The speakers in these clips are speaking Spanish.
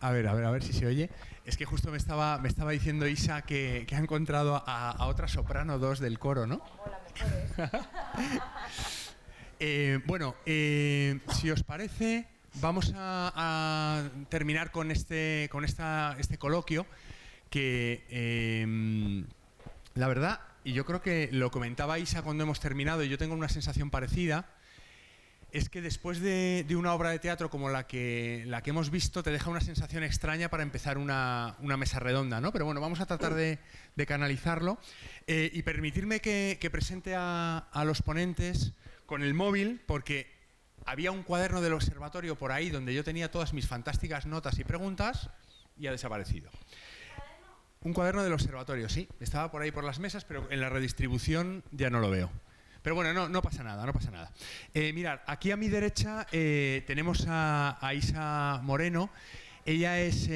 A ver si se oye. Es que justo me estaba diciendo Isa que ha encontrado a otra soprano 2 del coro, ¿no? Hola, mejores. Bueno, si os parece, vamos a terminar con este coloquio que, la verdad, y yo creo que lo comentaba Isa cuando hemos terminado, y yo tengo una sensación parecida, es que después de una obra de teatro como la que hemos visto, te deja una sensación extraña para empezar una mesa redonda, ¿no? Pero bueno, vamos a tratar de canalizarlo y permitirme que presente a los ponentes con el móvil, porque había un cuaderno del observatorio por ahí donde yo tenía todas mis fantásticas notas y preguntas y ha desaparecido. Un cuaderno del observatorio, sí, estaba por ahí por las mesas, pero en la redistribución ya no lo veo. Pero bueno, no pasa nada, no pasa nada. Mirad, aquí a mi derecha tenemos a Isa Moreno. Ella es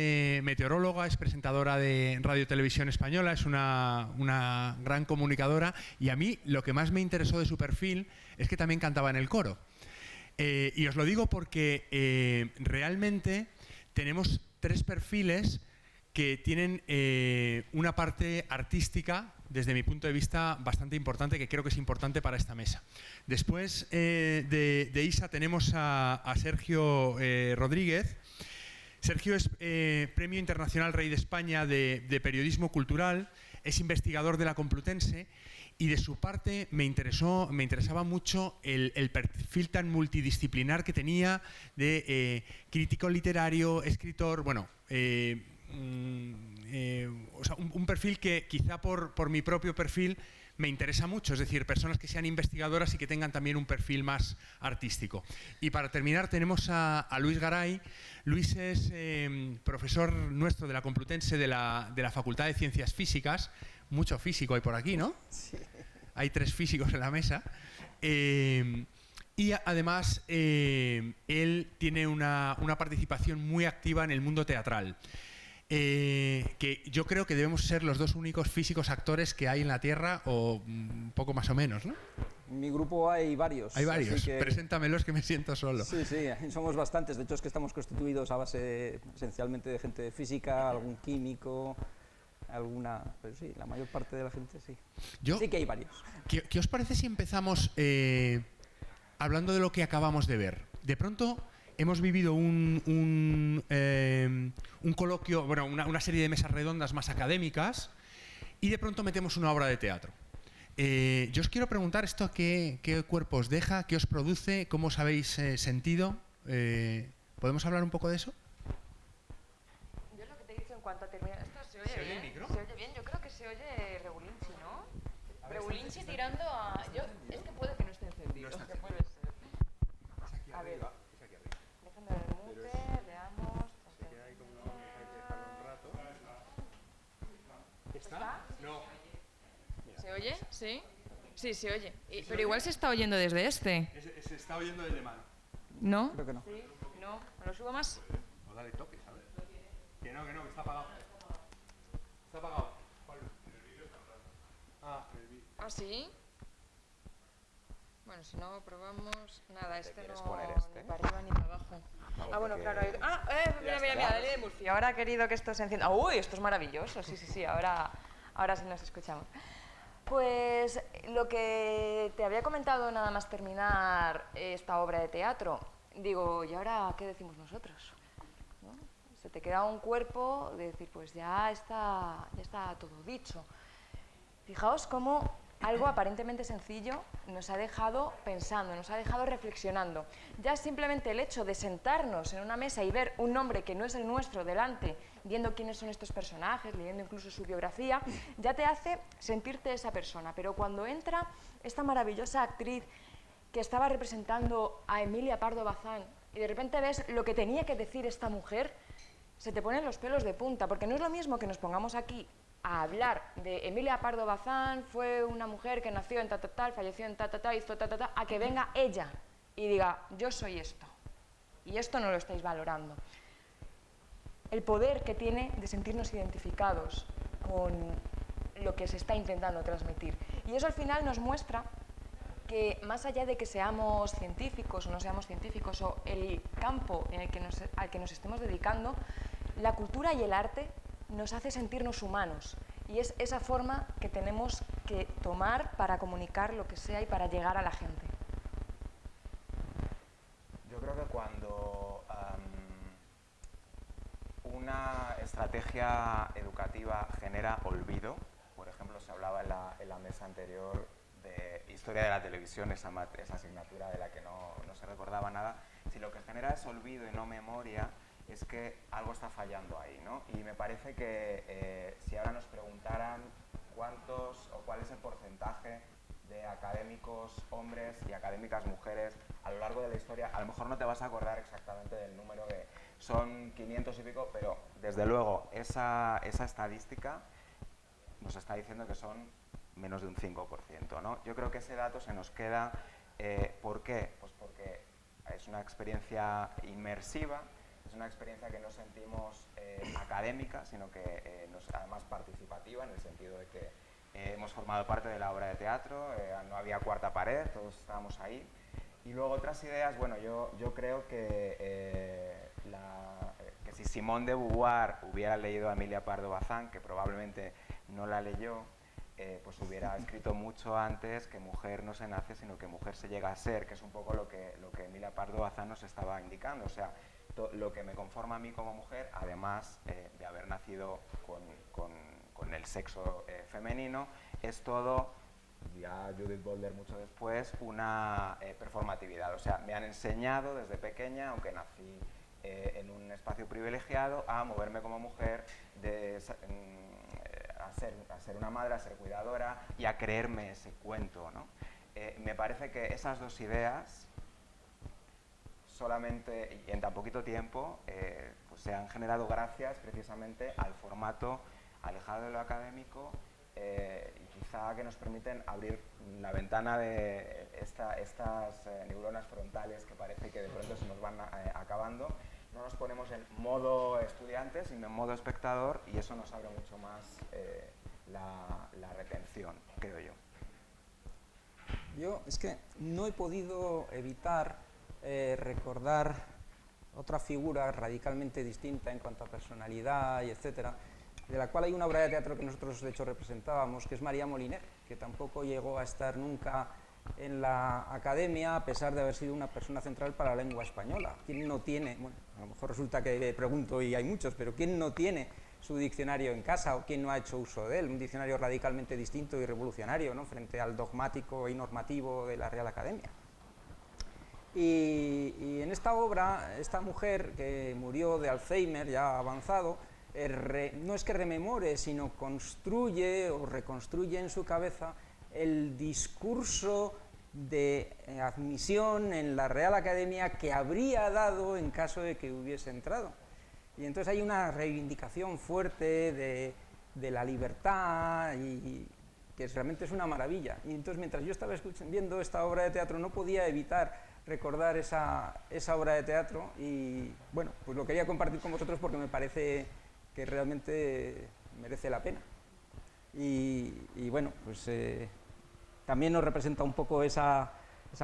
meteoróloga, es presentadora de Radio Televisión Española, es una gran comunicadora, y a mí lo que más me interesó de su perfil es que también cantaba en el coro. Y os lo digo porque realmente tenemos 3 perfiles que tienen una parte artística, desde mi punto de vista, bastante importante, que creo que es importante para esta mesa. Después de Isa tenemos a Sergio Rodríguez. Sergio es Premio Internacional Rey de España de Periodismo Cultural, es investigador de la Complutense, y de su parte me interesaba mucho el perfil tan multidisciplinar que tenía de crítico literario, escritor, bueno, o sea, un perfil que quizá por mi propio perfil me interesa mucho, es decir, personas que sean investigadoras y que tengan también un perfil más artístico. Y para terminar tenemos a Luis Garay. Luis es profesor nuestro de la Complutense de la Facultad de Ciencias Físicas. Mucho físico hay por aquí, ¿no? Sí. Hay 3 físicos en la mesa. Y además él tiene una participación muy activa en el mundo teatral. Que yo creo que debemos ser los 2 únicos físicos actores que hay en la Tierra, o un poco más o menos, ¿no? En mi grupo hay varios. Hay varios, que... preséntamelos que me siento solo. Sí, somos bastantes. De hecho, es que estamos constituidos a base esencialmente de gente de física, algún químico, alguna... Pero sí, la mayor parte de la gente sí. Sí que hay varios. ¿Qué os parece si empezamos hablando de lo que acabamos de ver? De pronto hemos vivido un coloquio, bueno, una serie de mesas redondas más académicas, y de pronto metemos una obra de teatro. Yo os quiero preguntar esto, ¿qué cuerpo os deja? ¿Qué os produce? ¿Cómo os habéis sentido? ¿Podemos hablar un poco de eso? Yo lo que te he dicho en cuanto a terminar... ¿Esto se oye bien? ¿El micro? ¿Se oye bien? Yo creo que se oye regulinchi, ¿no? Regulinchi tirando a... Es que puede que no esté encendido. No está que puede ser. Es aquí A ver. arriba. Es aquí arriba. Déjame ver el mute, veamos... Se queda ahí como una vamos a dejarlo un rato. ¿Está? No. Mira. ¿Se oye? ¿Sí? Sí, se oye. Pero igual se está oyendo desde este. Se está oyendo desde mano. ¿No? Creo que no. Sí. No. ¿Me lo subo más? O dale toque, ¿sabes? Que no, que está apagado. Está apagado. El vídeo está hablando. Ah, el vídeo. ¿Ah, sí? Bueno, si no probamos... Nada, este no... poner este? Ni para arriba ni para abajo. Ah, bueno, claro. Mira, Dale Murphy. Ahora ha querido que esto se encienda. ¡Uy! Esto es maravilloso. Sí. Ahora sí nos escuchamos. Pues lo que te había comentado nada más terminar esta obra de teatro, digo, ¿y ahora qué decimos nosotros? ¿No? Se te queda un cuerpo de decir, pues ya está todo dicho. Fijaos cómo algo aparentemente sencillo nos ha dejado pensando, nos ha dejado reflexionando. Ya simplemente el hecho de sentarnos en una mesa y ver un nombre que no es el nuestro delante, viendo quiénes son estos personajes, leyendo incluso su biografía, ya te hace sentirte esa persona. Pero cuando entra esta maravillosa actriz que estaba representando a Emilia Pardo Bazán y de repente ves lo que tenía que decir esta mujer, se te ponen los pelos de punta, porque no es lo mismo que nos pongamos aquí a hablar de Emilia Pardo Bazán, fue una mujer que nació en tal, falleció en hizo a que venga ella y diga, yo soy esto, y esto no lo estáis valorando. El poder que tiene de sentirnos identificados con lo que se está intentando transmitir. Y eso al final nos muestra que más allá de que seamos científicos o no seamos científicos, o el campo al que nos estemos dedicando, La cultura y el arte nos hace sentirnos humanos y es esa forma que tenemos que tomar para comunicar lo que sea y para llegar a la gente. Yo creo que cuando una estrategia educativa genera olvido, por ejemplo, se hablaba en la mesa anterior de historia de la televisión, esa asignatura de la que no se recordaba nada, si lo que genera es olvido y no memoria, es que algo está fallando ahí, ¿no? Y me parece que si ahora nos preguntaran cuántos o cuál es el porcentaje de académicos hombres y académicas mujeres a lo largo de la historia, a lo mejor no te vas a acordar exactamente del número, de son 500 y pico, pero desde luego esa estadística nos está diciendo que son menos de un 5%, ¿no? Yo creo que ese dato se nos queda, ¿por qué? Pues porque es una experiencia inmersiva, es una experiencia que no sentimos académica, sino que además participativa, en el sentido de que hemos formado parte de la obra de teatro, no había cuarta pared, todos estábamos ahí. Y luego otras ideas, bueno, yo creo que si Simone de Beauvoir hubiera leído a Emilia Pardo Bazán, que probablemente no la leyó, pues hubiera escrito mucho antes que mujer no se nace, sino que mujer se llega a ser, que es un poco lo que Emilia Pardo Bazán nos estaba indicando. O sea, lo que me conforma a mí como mujer, además de haber nacido con el sexo femenino, es todo, ya Judith Butler mucho después, una performatividad. O sea, me han enseñado desde pequeña, aunque nací en un espacio privilegiado, a moverme como mujer, a ser una madre, a ser cuidadora y a creerme ese cuento, ¿no? Me parece que esas dos ideas, solamente y en tan poquito tiempo, pues se han generado gracias precisamente al formato alejado de lo académico y quizá que nos permiten abrir la ventana de estas neuronas frontales que parece que de pronto se nos van acabando. No nos ponemos en modo estudiante, sino en modo espectador, y eso nos abre mucho más la retención, creo yo. Yo es que no he podido evitar recordar otra figura radicalmente distinta en cuanto a personalidad y etcétera, de la cual hay una obra de teatro que nosotros de hecho representábamos, que es María Moliner, que tampoco llegó a estar nunca en la academia, a pesar de haber sido una persona central para la lengua española. ¿Quién no tiene, bueno, a lo mejor resulta que pregunto y hay muchos, pero quién no tiene su diccionario en casa o quién no ha hecho uso de él? Un diccionario radicalmente distinto y revolucionario, ¿no?, frente al dogmático y normativo de la Real Academia. Y en esta obra, esta mujer que murió de Alzheimer ya avanzado, no es que rememore, sino construye o reconstruye en su cabeza el discurso de admisión en la Real Academia que habría dado en caso de que hubiese entrado. Y entonces hay una reivindicación fuerte de la libertad, y que realmente es una maravilla. Y entonces mientras yo estaba viendo esta obra de teatro no podía evitar recordar esa obra de teatro, y bueno, pues lo quería compartir con vosotros porque me parece que realmente merece la pena. Y bueno, pues también nos representa un poco esa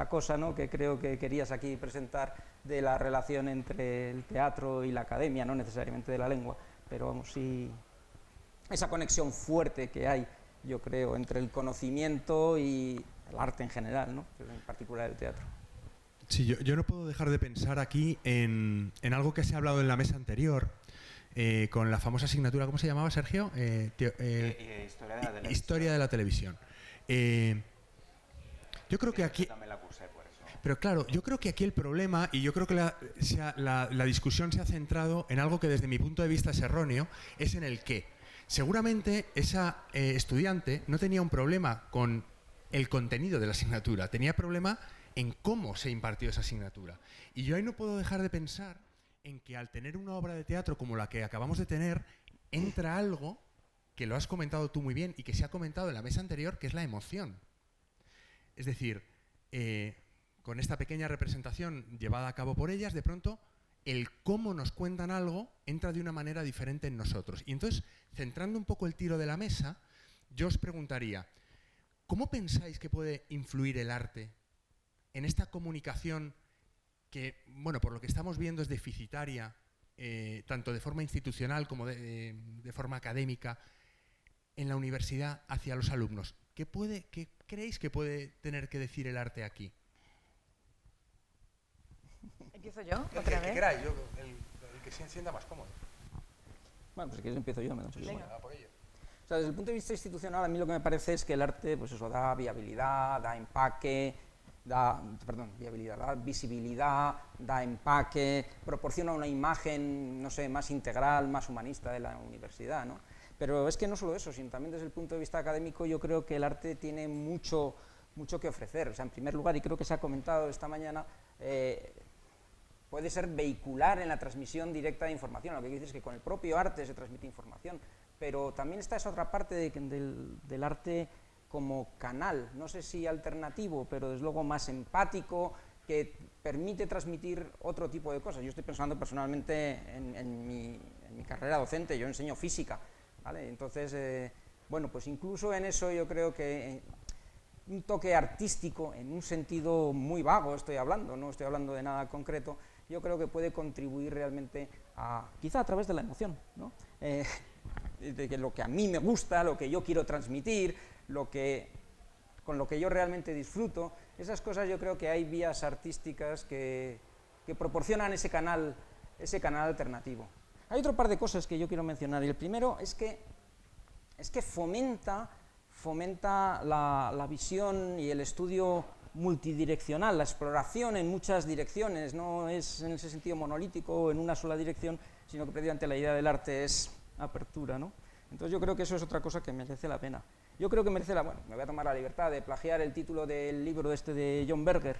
cosa, ¿no?, que creo que querías aquí presentar, de la relación entre el teatro y la academia, no necesariamente de la lengua, pero vamos, sí, esa conexión fuerte que hay, yo creo, entre el conocimiento y el arte en general, ¿no?, en particular el teatro. Sí, yo no puedo dejar de pensar aquí en algo que se ha hablado en la mesa anterior, con la famosa asignatura, ¿cómo se llamaba, Sergio? Historia de la televisión. Yo creo que aquí... También la cursé por eso. Pero claro, yo creo que aquí el problema, y yo creo que la discusión se ha centrado en algo que desde mi punto de vista es erróneo, es en el qué. Seguramente esa estudiante no tenía un problema con el contenido de la asignatura, tenía problema en cómo se impartió esa asignatura. Y yo ahí no puedo dejar de pensar en que al tener una obra de teatro como la que acabamos de tener, entra algo que lo has comentado tú muy bien y que se ha comentado en la mesa anterior, que es la emoción. Es decir, con esta pequeña representación llevada a cabo por ellas, de pronto el cómo nos cuentan algo entra de una manera diferente en nosotros. Y entonces, centrando un poco el tiro de la mesa, yo os preguntaría, ¿cómo pensáis que puede influir el arte en esta comunicación que, bueno, por lo que estamos viendo es deficitaria tanto de forma institucional como de forma académica, en la universidad hacia los alumnos? ¿Qué creéis que puede tener que decir el arte aquí? ¿Empiezo yo? El ¿Otra que vez? queráis, el que se sienta más cómodo. Bueno, pues si quieres empiezo yo, me da un poquito. Venga. Por ello. O sea, desde el punto de vista institucional, a mí lo que me parece es que el arte, pues eso, da viabilidad, da empaque, da visibilidad, da empaque, proporciona una imagen, no sé, más integral, más humanista de la universidad, ¿no? Pero es que no solo eso, sino también desde el punto de vista académico yo creo que el arte tiene mucho que ofrecer. O sea, en primer lugar, y creo que se ha comentado esta mañana, puede ser vehicular en la transmisión directa de información. Lo que dices es que con el propio arte se transmite información, pero también está esa otra parte del arte como canal, no sé si alternativo, pero desde luego más empático, que permite transmitir otro tipo de cosas. Yo estoy pensando personalmente en mi carrera docente, yo enseño física, ¿vale? Entonces, bueno, pues incluso en eso yo creo que un toque artístico, en un sentido muy vago estoy hablando, no estoy hablando de nada concreto, yo creo que puede contribuir realmente quizá a través de la emoción, ¿no? De que lo que a mí me gusta, lo que yo quiero transmitir, con lo que yo realmente disfruto, esas cosas yo creo que hay vías artísticas que proporcionan ese canal alternativo. Hay otro par de cosas que yo quiero mencionar, y el primero es que fomenta la visión y el estudio multidireccional, la exploración en muchas direcciones, no es en ese sentido monolítico o en una sola dirección, sino que precisamente la idea del arte es apertura, ¿no? Entonces yo creo que eso es otra cosa que merece la pena. Yo creo que merece bueno, me voy a tomar la libertad de plagiar el título del libro de John Berger,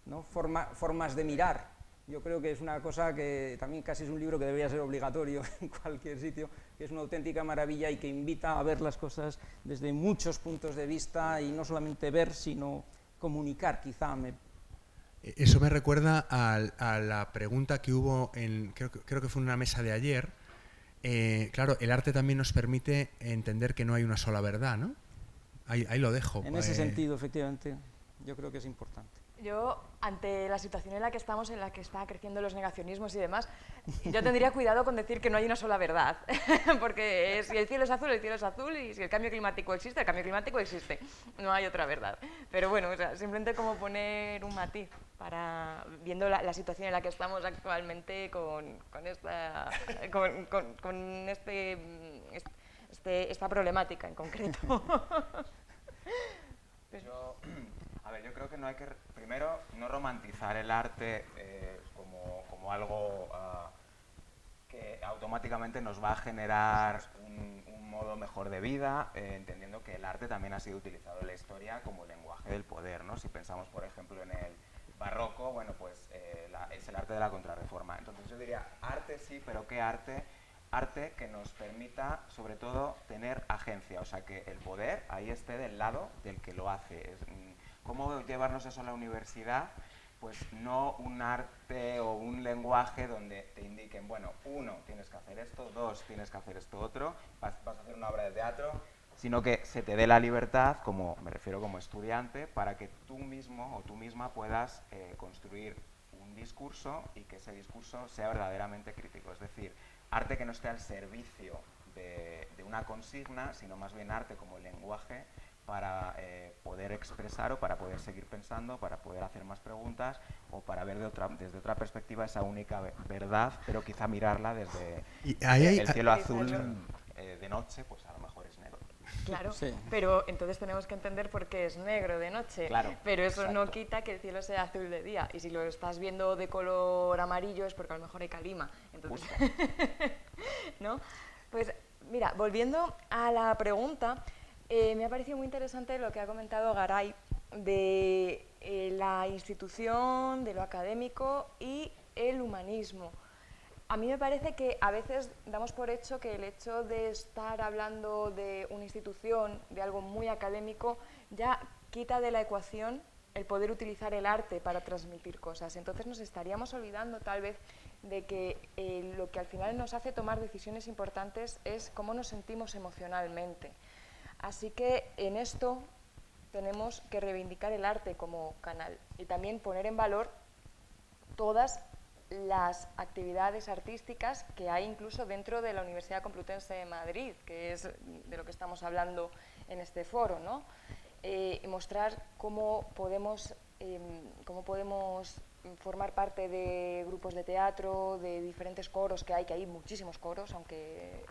¿no? Formas de mirar. Yo creo que es una cosa que también casi es un libro que debería ser obligatorio en cualquier sitio, que es una auténtica maravilla y que invita a ver las cosas desde muchos puntos de vista y no solamente ver, sino comunicar, quizá. Eso me recuerda a la pregunta que hubo creo que fue en una mesa de ayer. Claro, el arte también nos permite entender que no hay una sola verdad, ¿no? Ahí lo dejo. En ese sentido, efectivamente, yo creo que es importante. Yo, ante la situación en la que estamos, en la que están creciendo los negacionismos y demás, yo tendría cuidado con decir que no hay una sola verdad, porque si el cielo es azul, el cielo es azul, y si el cambio climático existe, el cambio climático existe, no hay otra verdad. Pero bueno, o sea, simplemente como poner un matiz, viendo la situación en la que estamos actualmente esta problemática en concreto. Yo creo que no hay que, primero, no romantizar el arte como algo que automáticamente nos va a generar un modo mejor de vida, entendiendo que el arte también ha sido utilizado en la historia como lenguaje del poder, ¿no? Si pensamos, por ejemplo, en el barroco, bueno, pues es el arte de la contrarreforma. Entonces yo diría, arte sí, pero ¿qué arte? Arte que nos permita, sobre todo, tener agencia, o sea, que el poder ahí esté del lado del que lo hace. ¿Cómo llevarnos eso a la universidad? Pues no un arte o un lenguaje donde te indiquen, bueno, 1, tienes que hacer esto, 2, tienes que hacer esto otro, vas a hacer una obra de teatro, sino que se te dé la libertad, me refiero como estudiante, para que tú mismo o tú misma puedas construir un discurso y que ese discurso sea verdaderamente crítico. Es decir, arte que no esté al servicio de una consigna, sino más bien arte como lenguaje para poder expresar o para poder seguir pensando, para poder hacer más preguntas o para ver desde otra perspectiva esa única verdad, pero quizá mirarla desde el cielo azul de noche, pues a lo mejor es negro. Claro, sí. Pero entonces tenemos que entender por qué es negro de noche, Claro, pero eso exacto. no quita que el cielo sea azul de día, y si lo estás viendo de color amarillo es porque a lo mejor hay calima, entonces, ¿no? Pues mira, volviendo a la pregunta, me ha parecido muy interesante lo que ha comentado Garay de la institución, de lo académico y el humanismo. A mí me parece que a veces damos por hecho que el hecho de estar hablando de una institución, de algo muy académico, ya quita de la ecuación el poder utilizar el arte para transmitir cosas. Entonces nos estaríamos olvidando tal vez de que lo que al final nos hace tomar decisiones importantes es cómo nos sentimos emocionalmente. Así que en esto tenemos que reivindicar el arte como canal y también poner en valor todas las actividades artísticas que hay incluso dentro de la Universidad Complutense de Madrid, que es de lo que estamos hablando en este foro, ¿no? Mostrar cómo podemos formar parte de grupos de teatro, de diferentes coros que hay muchísimos coros, aunque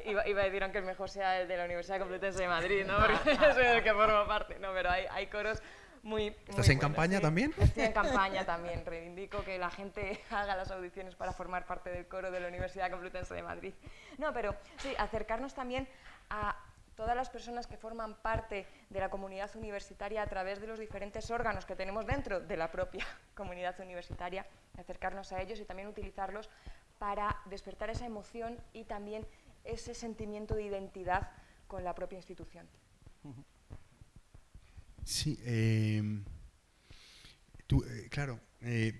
iba a decir aunque el mejor sea el de la Universidad Complutense de Madrid, ¿no? Porque yo soy el que formo parte, no, pero hay coros muy ¿Estás en campaña también? Estoy en campaña también, reivindico que la gente haga las audiciones para formar parte del coro de la Universidad Complutense de Madrid. No, pero sí, acercarnos también a todas las personas que forman parte de la comunidad universitaria a través de los diferentes órganos que tenemos dentro de la propia comunidad universitaria, acercarnos a ellos y también utilizarlos para despertar esa emoción y también ese sentimiento de identidad con la propia institución. Sí, claro,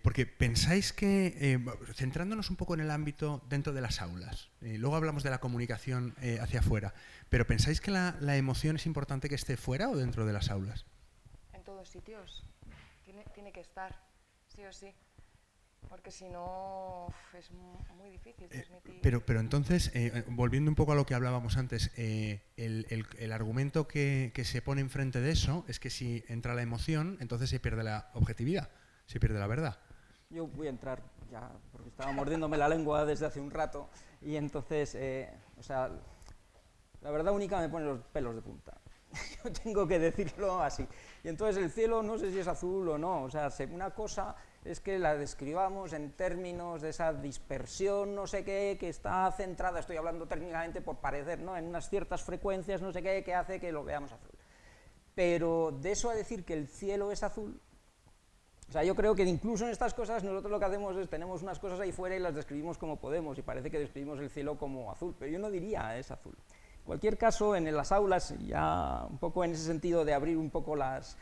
porque pensáis que, centrándonos un poco en el ámbito dentro de las aulas, luego hablamos de la comunicación hacia afuera, pero ¿pensáis que la emoción es importante que esté fuera o dentro de las aulas? En todos sitios, tiene que estar, sí o sí. Porque si no, es muy difícil transmitir. Pero entonces, volviendo un poco a lo que hablábamos antes, el argumento que se pone enfrente de eso es que si entra la emoción, entonces se pierde la objetividad, se pierde la verdad. Yo voy a entrar ya, porque estaba mordiéndome la lengua desde hace un rato, y entonces, o sea, la verdad única me pone los pelos de punta. Yo tengo que decirlo así. Y entonces el cielo no sé si es azul o no, o sea, una cosa es que la describamos en términos de esa dispersión, no sé qué, que está centrada, estoy hablando técnicamente por parecer, ¿no?, en unas ciertas frecuencias, no sé qué, que hace que lo veamos azul. Pero de eso a decir que el cielo es azul, o sea, yo creo que incluso en estas cosas nosotros lo que hacemos es, tenemos unas cosas ahí fuera y las describimos como podemos, y parece que describimos el cielo como azul, pero yo no diría es azul. En cualquier caso, en las aulas, ya un poco en ese sentido de abrir un poco las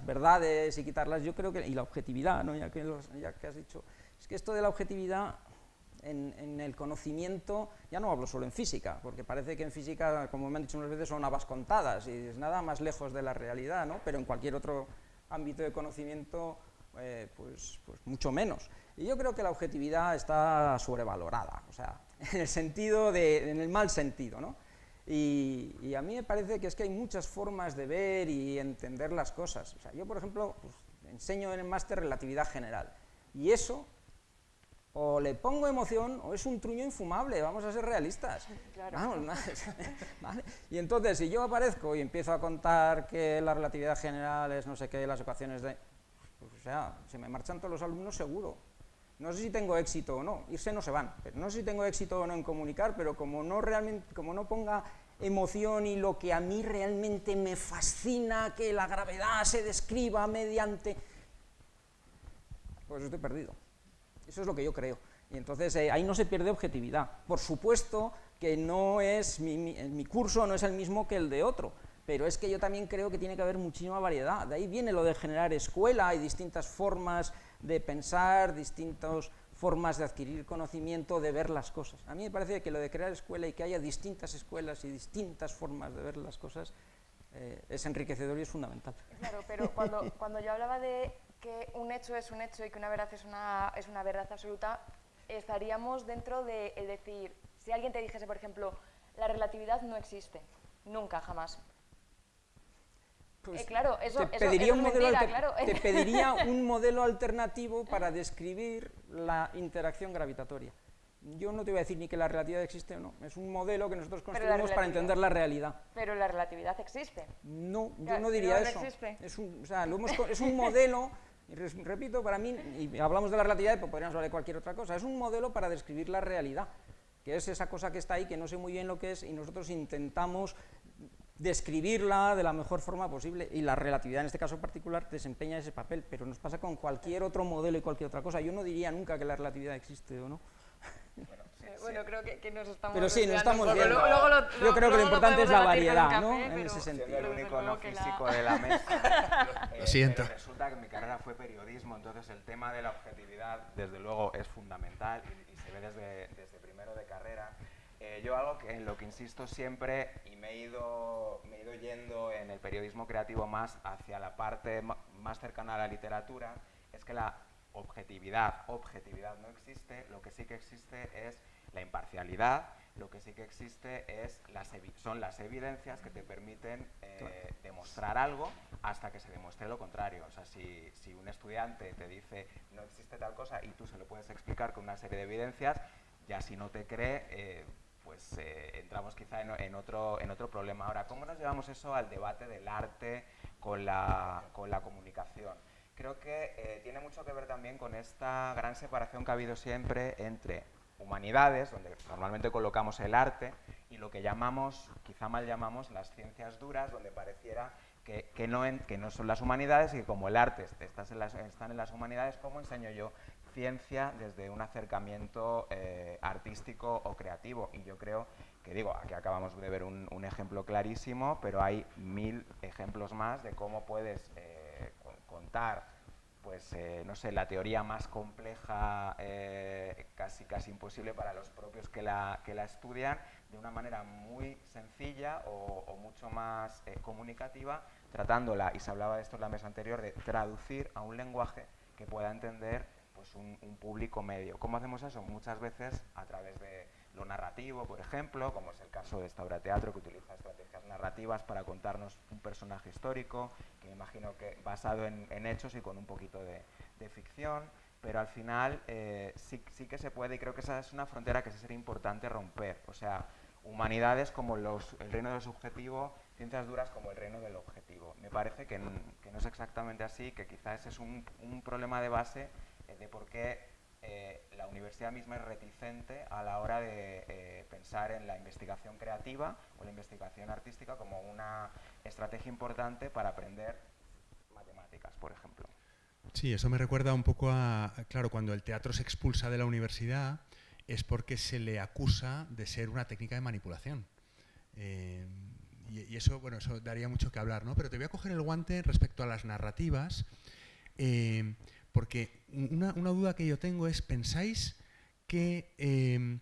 verdades y quitarlas, yo creo que, y la objetividad, ¿no?, ya que has dicho, es que esto de la objetividad en el conocimiento, ya no hablo solo en física, porque parece que en física, como me han dicho unas veces, son habas contadas, y es nada más lejos de la realidad, ¿no?, pero en cualquier otro ámbito de conocimiento, pues mucho menos. Y yo creo que la objetividad está sobrevalorada, o sea, en el sentido en el mal sentido, ¿no? Y a mí me parece que es que hay muchas formas de ver y entender las cosas. O sea, yo, por ejemplo, pues, enseño en el máster relatividad general, y eso o le pongo emoción o es un truño infumable, vamos a ser realistas. Claro. Vamos, ¿vale? Y entonces, si yo aparezco y empiezo a contar que la relatividad general es no sé qué, las ecuaciones de... Pues, o sea, se me marchan todos los alumnos seguro. No sé si tengo éxito o no, irse no se van, pero no sé si tengo éxito o no en comunicar, pero como no ponga emoción y lo que a mí realmente me fascina, que la gravedad se describa mediante... pues estoy perdido. Eso es lo que yo creo. Y entonces ahí no se pierde objetividad. Por supuesto que no es mi curso no es el mismo que el de otro, pero es que yo también creo que tiene que haber muchísima variedad. De ahí viene lo de generar escuela, hay distintas formas de pensar, distintas formas de adquirir conocimiento, de ver las cosas. A mí me parece que lo de crear escuela y que haya distintas escuelas y distintas formas de ver las cosas es enriquecedor y es fundamental. Claro, pero cuando yo hablaba de que un hecho es un hecho y que una verdad es una verdad absoluta, estaríamos dentro de el decir, si alguien te dijese, por ejemplo, la relatividad no existe, nunca, jamás. Pues claro, eso te es pediría mentira, claro. Te pediría un modelo alternativo para describir la interacción gravitatoria. Yo no te voy a decir ni que la relatividad existe o no, es un modelo que nosotros construimos para entender la realidad. Pero la relatividad existe. No, yo no diría eso. Es un modelo, y repito, para mí, y hablamos de la relatividad, pero podríamos hablar de cualquier otra cosa, es un modelo para describir la realidad, que es esa cosa que está ahí, que no sé muy bien lo que es, y nosotros intentamos describirla de la mejor forma posible, y la relatividad en este caso particular desempeña ese papel, pero nos pasa con cualquier otro modelo y cualquier otra cosa. Yo no diría nunca que la relatividad existe o no. Bueno, creo que nos estamos... Pero sí, nos estamos viendo. Yo creo que lo importante es la variedad, ¿no? En ese Siendo sentido. el único no físico de la mesa. Lo siento. Pero resulta que mi carrera fue periodismo, entonces el tema de la objetividad, desde luego, es fundamental y se ve desde primero de carrera. Yo algo en lo que insisto siempre, y me he ido yendo en el periodismo creativo más hacia la parte más cercana a la literatura, es que la objetividad no existe, lo que sí que existe es la imparcialidad, lo que sí que existe es son las evidencias que te permiten demostrar algo hasta que se demuestre lo contrario. O sea, si un estudiante te dice no existe tal cosa y tú se lo puedes explicar con una serie de evidencias, ya si no te cree, pues entramos quizá en otro problema. Ahora, ¿cómo nos llevamos eso al debate del arte con la comunicación? Creo que tiene mucho que ver también con esta gran separación que ha habido siempre entre humanidades, donde normalmente colocamos el arte, y lo que llamamos, quizá mal llamamos, las ciencias duras, donde pareciera que no son las humanidades y que como el arte están en las humanidades, ¿cómo enseño yo ciencia desde un acercamiento artístico o creativo? Y yo creo que, aquí acabamos de ver un ejemplo clarísimo, pero hay 1000 ejemplos más de cómo puedes contar, pues, no sé, la teoría más compleja, casi imposible para los propios que la estudian, de una manera muy sencilla o mucho más comunicativa, tratándola, y se hablaba de esto en la mesa anterior, de traducir a un lenguaje que pueda entender pues un público medio. ¿Cómo hacemos eso? Muchas veces a través de lo narrativo, por ejemplo, como es el caso de esta obra de teatro, que utiliza estrategias narrativas para contarnos un personaje histórico, que me imagino que basado en hechos y con un poquito de ficción, pero al final sí que se puede, y creo que esa es una frontera que sí sería importante romper. O sea, humanidades como el reino del subjetivo, ciencias duras como el reino del objetivo. Me parece que no es exactamente así, que quizás ese es un problema de base de por qué la universidad misma es reticente a la hora de pensar en la investigación creativa o la investigación artística como una estrategia importante para aprender matemáticas, por ejemplo. Sí, eso me recuerda un poco claro, cuando el teatro se expulsa de la universidad es porque se le acusa de ser una técnica de manipulación. Y eso, bueno, eso daría mucho que hablar, ¿no? Pero te voy a coger el guante respecto a las narrativas, porque una duda que yo tengo es, ¿pensáis que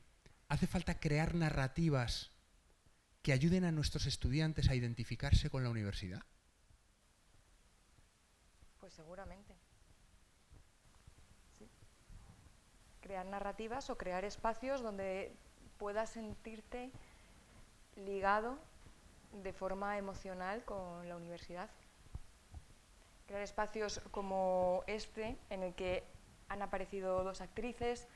hace falta crear narrativas que ayuden a nuestros estudiantes a identificarse con la universidad? Pues seguramente. Sí. Crear narrativas o crear espacios donde puedas sentirte ligado de forma emocional con la universidad. Crear espacios como este, en el que han aparecido 2 actrices,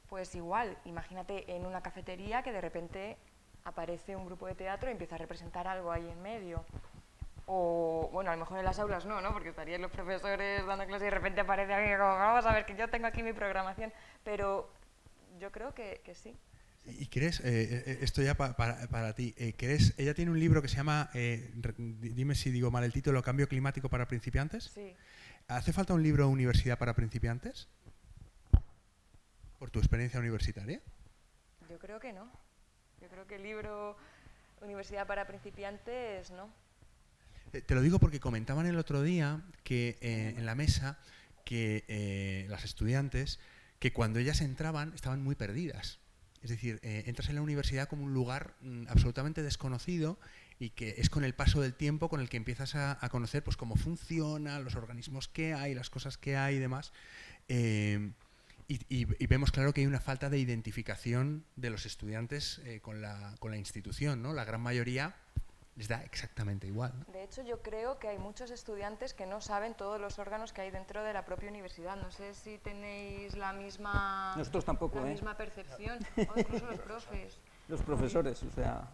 pues igual, imagínate en una cafetería que de repente aparece un grupo de teatro y empieza a representar algo ahí en medio. O, bueno, a lo mejor en las aulas no, porque estarían los profesores dando clases y de repente aparece alguien como, vamos a ver, que yo tengo aquí mi programación. Pero yo creo que sí. ¿Y crees, esto ya para ti, crees, ella tiene un libro que se llama, dime si digo mal el título, Cambio climático para principiantes? Sí. ¿Hace falta un libro Universidad para principiantes? ¿Por tu experiencia universitaria? Yo creo que no. Yo creo que el libro Universidad para principiantes no. Te lo digo porque comentaban el otro día que en la mesa que las estudiantes, que cuando ellas entraban estaban muy perdidas. Es decir, entras en la universidad como un lugar absolutamente desconocido y que es con el paso del tiempo con el que empiezas a conocer pues, cómo funciona, los organismos que hay, las cosas que hay y demás. Y vemos claro que hay una falta de identificación de los estudiantes con la institución, ¿no? La gran mayoría les da exactamente igual, ¿no? De hecho, yo creo que hay muchos estudiantes que no saben todos los órganos que hay dentro de la propia universidad. No sé si tenéis la misma, Nosotros tampoco, misma percepción, o incluso los profes. Los profesores, o sea...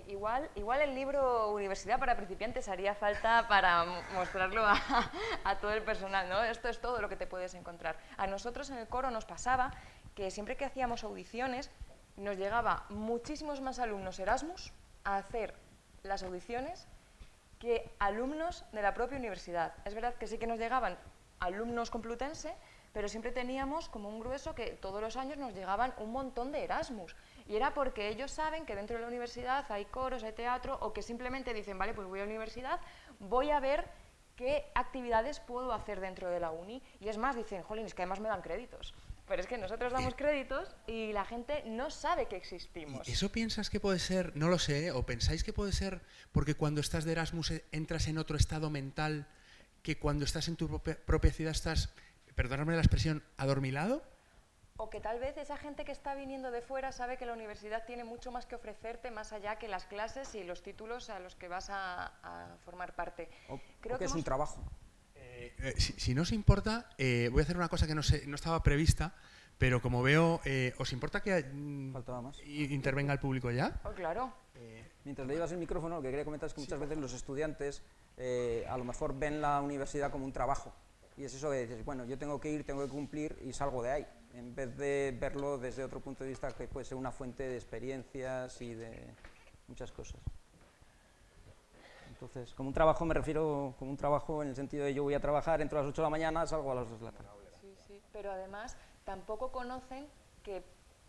Igual el libro Universidad para principiantes haría falta para mostrarlo a todo el personal, ¿no? Esto es todo lo que te puedes encontrar. A nosotros en el coro nos pasaba que siempre que hacíamos audiciones nos llegaba muchísimos más alumnos Erasmus a hacer las audiciones que alumnos de la propia universidad. Es verdad que sí que nos llegaban alumnos Complutense, pero siempre teníamos como un grueso que todos los años nos llegaban un montón de Erasmus. Y era porque ellos saben que dentro de la universidad hay coros, hay teatro, o que simplemente dicen, vale, pues voy a la universidad, voy a ver qué actividades puedo hacer dentro de la uni. Y es más, dicen, jolín, es que además me dan créditos. Pero es que nosotros damos créditos y la gente no sabe que existimos. ¿Y eso piensas que puede ser, no lo sé, o pensáis que puede ser porque cuando estás de Erasmus entras en otro estado mental que cuando estás en tu propia ciudad estás perdóname la expresión, adormilado. O que tal vez esa gente que está viniendo de fuera sabe que la universidad tiene mucho más que ofrecerte más allá que las clases y los títulos a los que vas a formar parte. Creo que es un trabajo. Si no os importa, voy a hacer una cosa que no estaba prevista, pero como veo, ¿os importa que Faltaba más. intervenga el público ya? Oh, claro. Mientras le llevas el micrófono, lo que quería comentar es que muchas veces los estudiantes a lo mejor ven la universidad como un trabajo. Y es eso que dices, bueno, yo tengo que ir, tengo que cumplir y salgo de ahí. En vez de verlo desde otro punto de vista que puede ser una fuente de experiencias y de muchas cosas. Entonces, como un trabajo me refiero como un trabajo en el sentido de yo voy a trabajar, entro a las 8 de la mañana, salgo a las 2 de la tarde. Sí, sí. Pero además tampoco conocen que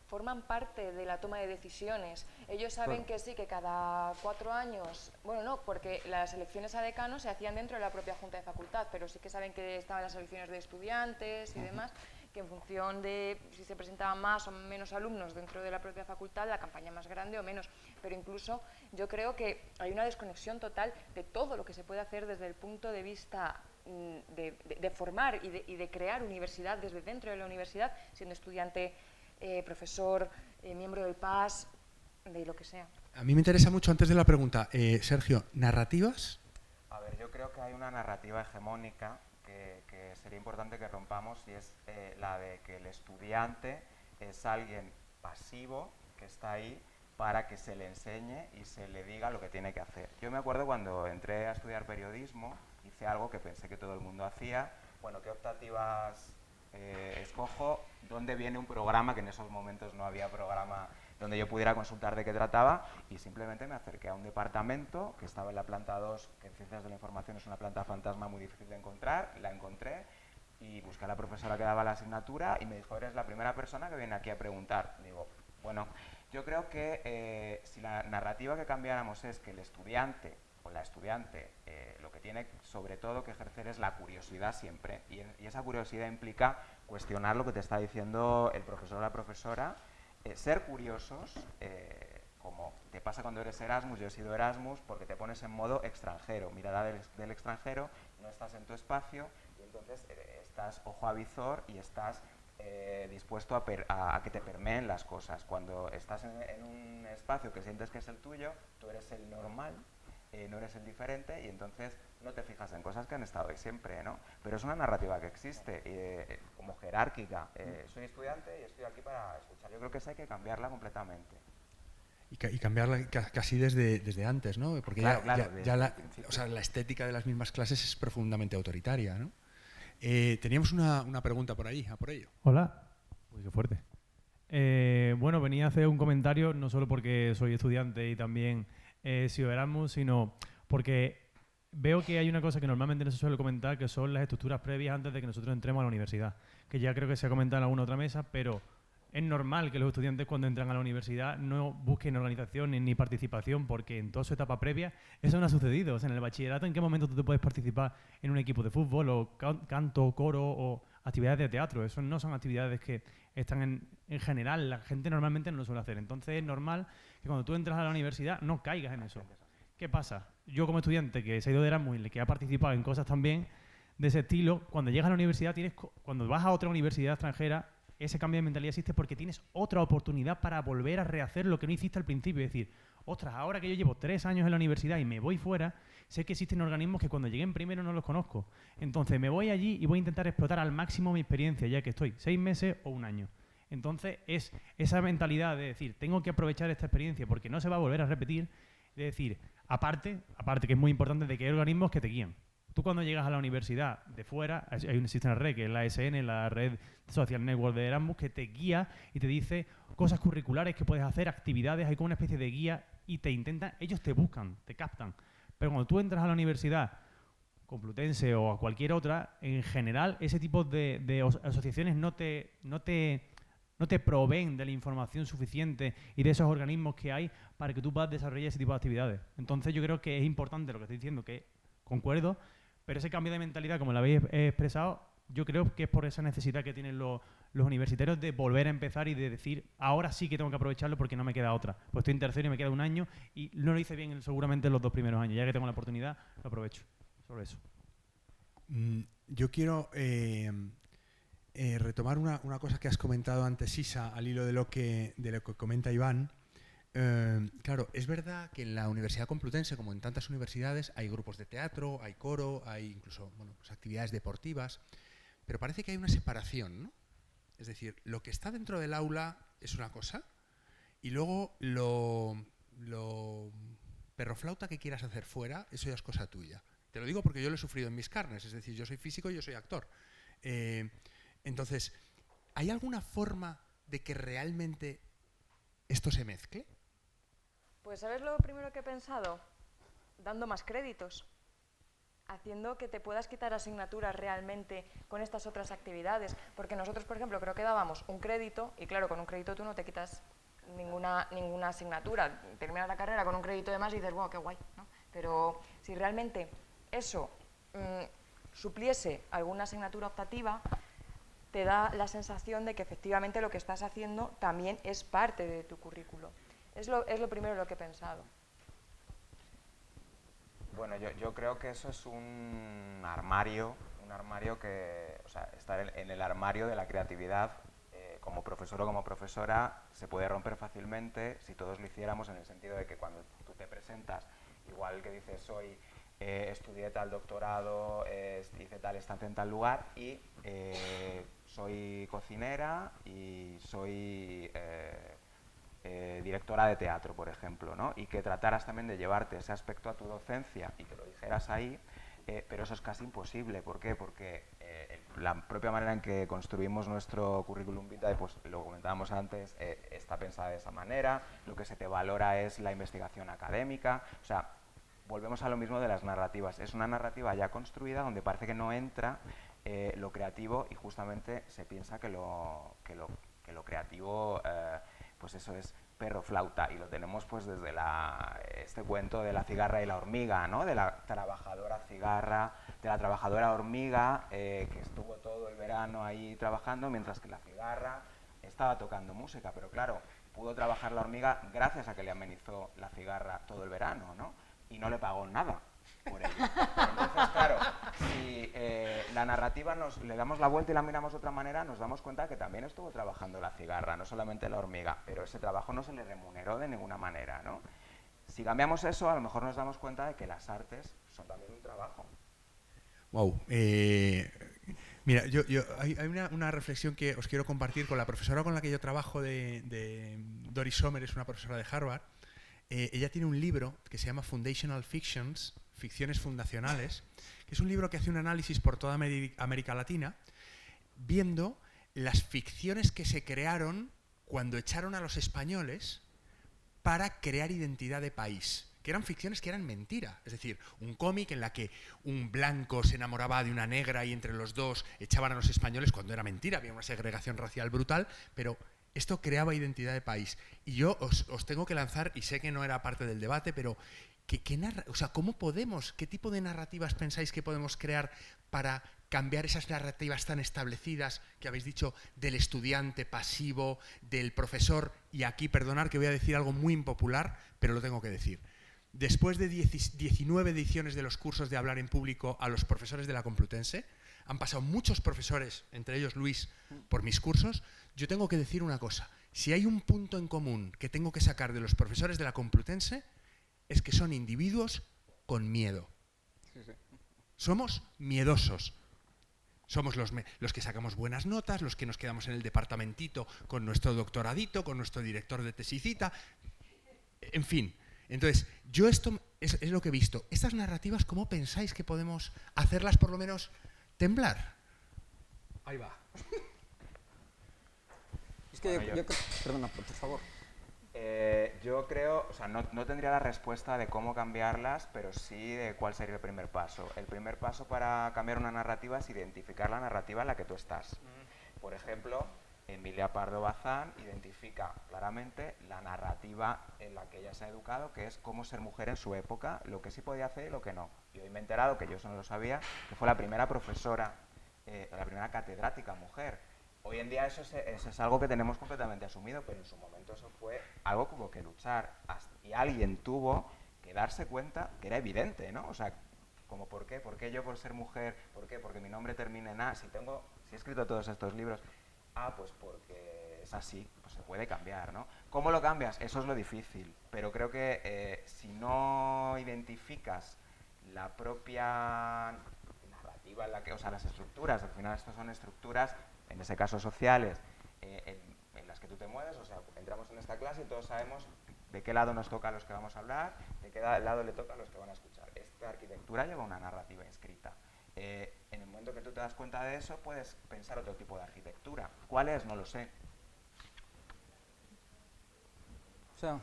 forman parte de la toma de decisiones. Ellos saben Claro. que sí, que cada 4 años, bueno, no, porque las elecciones a decano se hacían dentro de la propia Junta de Facultad, pero sí que saben que estaban las elecciones de estudiantes y demás, que en función de si se presentaban más o menos alumnos dentro de la propia facultad, la campaña más grande o menos. Pero incluso yo creo que hay una desconexión total de todo lo que se puede hacer desde el punto de vista de formar y de crear universidad desde dentro de la universidad, siendo estudiante, profesor, miembro del PAS, de lo que sea. A mí me interesa mucho, antes de la pregunta, Sergio, ¿narrativas? A ver, yo creo que hay una narrativa hegemónica que sería importante que rompamos y es la de que el estudiante es alguien pasivo que está ahí para que se le enseñe y se le diga lo que tiene que hacer. Yo me acuerdo cuando entré a estudiar periodismo, hice algo que pensé que todo el mundo hacía. Bueno, ¿qué optativas escojo? ¿Dónde viene un programa? Que en esos momentos no había programa donde yo pudiera consultar de qué trataba, y simplemente me acerqué a un departamento que estaba en la planta 2, que en Ciencias de la Información es una planta fantasma muy difícil de encontrar. La encontré y busqué a la profesora que daba la asignatura y me dijo, eres la primera persona que viene aquí a preguntar. Digo, bueno, yo creo que si la narrativa que cambiáramos es que el estudiante o la estudiante lo que tiene sobre todo que ejercer es la curiosidad siempre, y esa curiosidad implica cuestionar lo que te está diciendo el profesor o la profesora, ser curiosos, como te pasa cuando eres Erasmus. Yo he sido Erasmus porque te pones en modo extranjero, mirada del extranjero, no estás en tu espacio y entonces estás ojo a visor y estás dispuesto a que te permeen las cosas. Cuando estás en un espacio que sientes que es el tuyo, tú eres el normal, no eres el diferente, y entonces no te fijas en cosas que han estado ahí siempre, ¿no? Pero es una narrativa que existe, como jerárquica. Soy estudiante y estoy aquí para escuchar. Yo creo que esa hay que cambiarla completamente. Y cambiarla casi desde antes, ¿no? Porque claro, la estética de las mismas clases es profundamente autoritaria, ¿no? Teníamos una pregunta por ahí, a por ello. Hola. Uy, qué fuerte. Bueno, venía a hacer un comentario, no solo porque soy estudiante y también sido Erasmus, sino porque veo que hay una cosa que normalmente no se suele comentar, que son las estructuras previas antes de que nosotros entremos a la universidad, que ya creo que se ha comentado en alguna otra mesa, pero es normal que los estudiantes cuando entran a la universidad no busquen organización ni participación, porque en toda su etapa previa eso no ha sucedido. O sea, en el bachillerato, ¿en qué momento tú te puedes participar en un equipo de fútbol o canto, coro o actividades de teatro? Eso no son actividades que están en general, la gente normalmente no lo suele hacer. Entonces es normal que cuando tú entras a la universidad no caigas en eso. ¿Qué pasa? Yo como estudiante que se ha ido de Erasmus y que ha participado en cosas también de ese estilo, cuando llegas a la universidad, cuando vas a otra universidad extranjera, ese cambio de mentalidad existe porque tienes otra oportunidad para volver a rehacer lo que no hiciste al principio. Es decir, ostras, ahora que yo llevo 3 años en la universidad y me voy fuera, sé que existen organismos que cuando llegué en primero no los conozco. Entonces me voy allí y voy a intentar explotar al máximo mi experiencia, ya que estoy 6 meses o 1 año. Entonces es esa mentalidad de decir, tengo que aprovechar esta experiencia porque no se va a volver a repetir. De decir, aparte que es muy importante de que hay organismos que te guían. Tú cuando llegas a la universidad de fuera, existe una red que es la ASN, la red Social Network de Erasmus, que te guía y te dice cosas curriculares que puedes hacer, actividades, hay como una especie de guía y te intentan, ellos te buscan, te captan. Pero cuando tú entras a la universidad Complutense o a cualquier otra, en general ese tipo de asociaciones no te proveen de la información suficiente y de esos organismos que hay para que tú puedas desarrollar ese tipo de actividades. Entonces yo creo que es importante lo que estoy diciendo, que concuerdo, pero ese cambio de mentalidad, como lo habéis expresado, yo creo que es por esa necesidad que tienen los universitarios de volver a empezar y de decir, ahora sí que tengo que aprovecharlo porque no me queda otra. Pues estoy en tercero y me queda 1 año y no lo hice bien seguramente en los 2 primeros años. Ya que tengo la oportunidad, lo aprovecho. Sobre eso. Yo quiero retomar una cosa que has comentado antes, Isa, al hilo de lo que comenta Iván. Claro, es verdad que en la Universidad Complutense, como en tantas universidades, hay grupos de teatro, hay coro, hay incluso pues actividades deportivas, pero parece que hay una separación, ¿no? Es decir, lo que está dentro del aula es una cosa y luego lo perroflauta que quieras hacer fuera, eso ya es cosa tuya. Te lo digo porque yo lo he sufrido en mis carnes, es decir, yo soy físico y yo soy actor. Entonces, ¿hay alguna forma de que realmente esto se mezcle? Pues ¿sabes lo primero que he pensado? Dando más créditos, haciendo que te puedas quitar asignaturas realmente con estas otras actividades, porque nosotros, por ejemplo, creo que dábamos un crédito, y claro, con un crédito tú no te quitas ninguna asignatura, terminas la carrera con un crédito de más y dices, wow, qué guay, ¿no? Pero si realmente eso supliese alguna asignatura optativa, te da la sensación de que efectivamente lo que estás haciendo también es parte de tu currículo. Es lo primero lo que he pensado. Bueno, yo creo que eso es un armario que, o sea, estar en el armario de la creatividad, como profesor o como profesora, se puede romper fácilmente si todos lo hiciéramos, en el sentido de que cuando tú te presentas, igual que dices, estudié tal doctorado, hice tal estancia en tal lugar y soy cocinera y soy directora de teatro, por ejemplo, ¿no? Y que trataras también de llevarte ese aspecto a tu docencia y que lo dijeras ahí, pero eso es casi imposible. ¿Por qué? Porque la propia manera en que construimos nuestro currículum vitae, pues lo comentábamos antes, está pensada de esa manera, lo que se te valora es la investigación académica, o sea, volvemos a lo mismo de las narrativas. Es una narrativa ya construida donde parece que no entra lo creativo y justamente se piensa que lo creativo, pues eso es perro flauta, y lo tenemos pues desde este cuento de la cigarra y la hormiga, ¿no? De la trabajadora cigarra, de la trabajadora hormiga que estuvo todo el verano ahí trabajando mientras que la cigarra estaba tocando música, pero claro, pudo trabajar la hormiga gracias a que le amenizó la cigarra todo el verano, ¿no? Y no le pagó nada por ello. Entonces, claro, si la narrativa le damos la vuelta y la miramos de otra manera, nos damos cuenta que también estuvo trabajando la cigarra, no solamente la hormiga, pero ese trabajo no se le remuneró de ninguna manera, ¿no? Si cambiamos eso, a lo mejor nos damos cuenta de que las artes son también un trabajo. Wow. Mira, hay una reflexión que os quiero compartir con la profesora con la que yo trabajo, de Doris Sommer, es una profesora de Harvard. Ella tiene un libro que se llama Foundational Fictions, Ficciones Fundacionales, que es un libro que hace un análisis por toda América Latina, viendo las ficciones que se crearon cuando echaron a los españoles para crear identidad de país, que eran ficciones que eran mentira. Es decir, un cómic en la que un blanco se enamoraba de una negra y entre los dos echaban a los españoles, cuando era mentira, había una segregación racial brutal, pero esto creaba identidad de país. Y yo os tengo que lanzar, y sé que no era parte del debate, pero ¿cómo podemos, qué tipo de narrativas pensáis que podemos crear para cambiar esas narrativas tan establecidas que habéis dicho, del estudiante pasivo, del profesor? Y aquí, perdonad que voy a decir algo muy impopular, pero lo tengo que decir. Después de 19 ediciones de los cursos de hablar en público a los profesores de la Complutense, han pasado muchos profesores, entre ellos Luis, por mis cursos. Yo tengo que decir una cosa: si hay un punto en común que tengo que sacar de los profesores de la Complutense, es que son individuos con miedo. Sí, sí. Somos miedosos. Somos los que sacamos buenas notas, los que nos quedamos en el departamentito con nuestro doctoradito, con nuestro director de tesicita, en fin. Entonces, yo esto es lo que he visto. Estas narrativas, ¿cómo pensáis que podemos hacerlas por lo menos temblar? Ahí va. Es que Bueno, perdona, por favor. Yo creo, o sea, no tendría la respuesta de cómo cambiarlas, pero sí de cuál sería el primer paso. El primer paso para cambiar una narrativa es identificar la narrativa en la que tú estás. Por ejemplo, Emilia Pardo Bazán identifica claramente la narrativa en la que ella se ha educado, que es cómo ser mujer en su época, lo que sí podía hacer y lo que no. Y hoy me he enterado, que yo eso no lo sabía, que fue la primera profesora, la primera catedrática mujer. Hoy en día eso es algo que tenemos completamente asumido, pero en su momento eso fue algo como que luchar. Y alguien tuvo que darse cuenta que era evidente, ¿no? O sea, como ¿por qué? ¿Por qué yo por ser mujer? ¿Por qué? Porque mi nombre termina en A. Si he escrito todos estos libros, pues porque es así, pues se puede cambiar, ¿no? ¿Cómo lo cambias? Eso es lo difícil, pero creo que si no identificas la propia narrativa en la que, o sea, las estructuras, al final estas son estructuras, en ese caso sociales, en las que tú te mueves, o sea, entramos en esta clase y todos sabemos de qué lado nos toca a los que vamos a hablar, de qué lado le toca a los que van a escuchar. Esta arquitectura lleva una narrativa inscrita. En el momento que tú te das cuenta de eso, puedes pensar otro tipo de arquitectura. ¿Cuál es? No lo sé. O sea,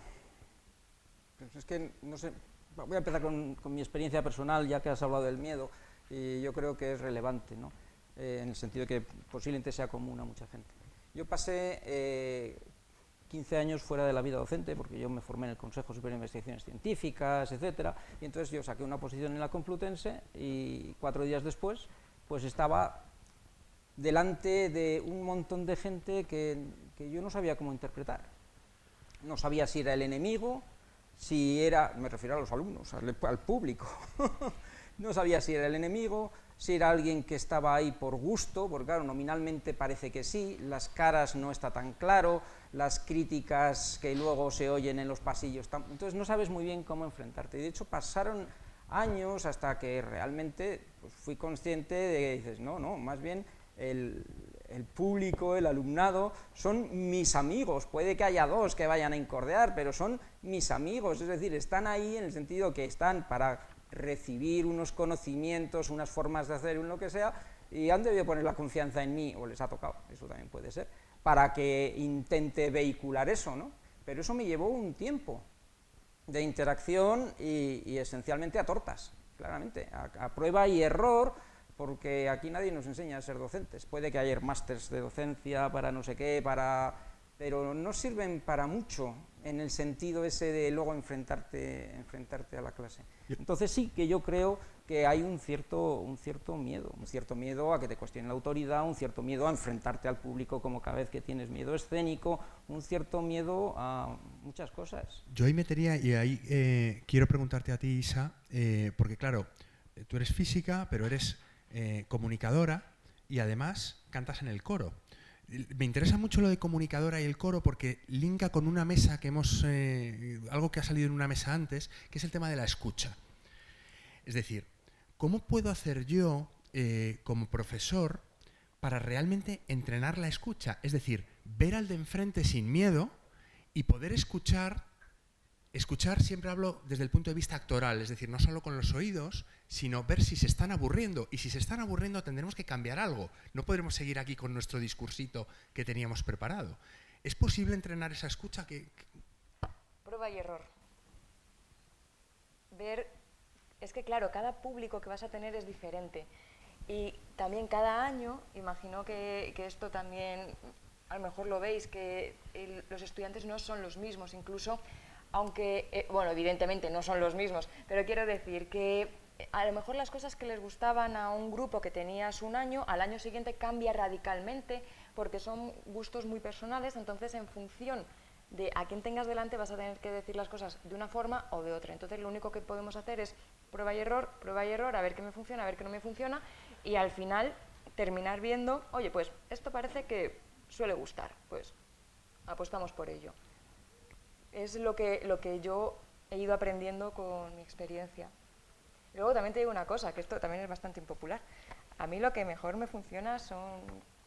pues es que, no sé, voy a empezar con mi experiencia personal, ya que has hablado del miedo, y yo creo que es relevante, ¿no? En el sentido de que posiblemente sea común a mucha gente. Yo pasé 15 años fuera de la vida docente, porque yo me formé en el Consejo Superior de Investigaciones Científicas, etcétera, y entonces yo saqué una posición en la Complutense y 4 días después pues estaba delante de un montón de gente que yo no sabía cómo interpretar. No sabía si era el enemigo, si era, me refiero a los alumnos, al público, no sabía si era el enemigo, si era alguien que estaba ahí por gusto, porque claro, nominalmente parece que sí, las caras no está tan claro, las críticas que luego se oyen en los pasillos, entonces no sabes muy bien cómo enfrentarte. Y de hecho pasaron años hasta que realmente pues, fui consciente de que dices, no, más bien el público, el alumnado, son mis amigos, puede que haya 2 que vayan a incordiar, pero son mis amigos, es decir, están ahí en el sentido que están para recibir unos conocimientos, unas formas de hacer, lo que sea, y han debido poner la confianza en mí, o les ha tocado, eso también puede ser, para que intente vehicular eso, ¿no? Pero eso me llevó un tiempo de interacción y esencialmente a tortas, claramente, a prueba y error, porque aquí nadie nos enseña a ser docentes. Puede que haya másters de docencia para no sé qué, pero no sirven para mucho en el sentido ese de luego enfrentarte a la clase. Entonces sí que yo creo que hay un cierto miedo a que te cuestionen la autoridad, un cierto miedo a enfrentarte al público como cada vez que tienes miedo escénico, un cierto miedo a muchas cosas. Yo ahí metería, y ahí quiero preguntarte a ti, Isa, porque claro, tú eres física, pero eres comunicadora y además cantas en el coro. Me interesa mucho lo de comunicadora y el coro porque linka con una mesa que algo que ha salido en una mesa antes, que es el tema de la escucha. Es decir, ¿cómo puedo hacer yo como profesor para realmente entrenar la escucha? Es decir, ver al de enfrente sin miedo y poder escuchar siempre hablo desde el punto de vista actoral, es decir, no solo con los oídos, sino ver si se están aburriendo. Y si se están aburriendo tendremos que cambiar algo. No podremos seguir aquí con nuestro discursito que teníamos preparado. ¿Es posible entrenar esa escucha? Prueba y error. Es que claro, cada público que vas a tener es diferente. Y también cada año, imagino que esto también, a lo mejor lo veis, que los estudiantes no son los mismos, incluso... Aunque, bueno, evidentemente no son los mismos, pero quiero decir que a lo mejor las cosas que les gustaban a un grupo que tenías un año, al año siguiente cambia radicalmente porque son gustos muy personales, entonces en función de a quién tengas delante vas a tener que decir las cosas de una forma o de otra. Entonces lo único que podemos hacer es prueba y error, a ver qué me funciona, a ver qué no me funciona y al final terminar viendo, oye, pues esto parece que suele gustar, pues apostamos por ello. Es lo que yo he ido aprendiendo con mi experiencia. Y luego también te digo una cosa, que esto también es bastante impopular. A mí lo que mejor me funciona son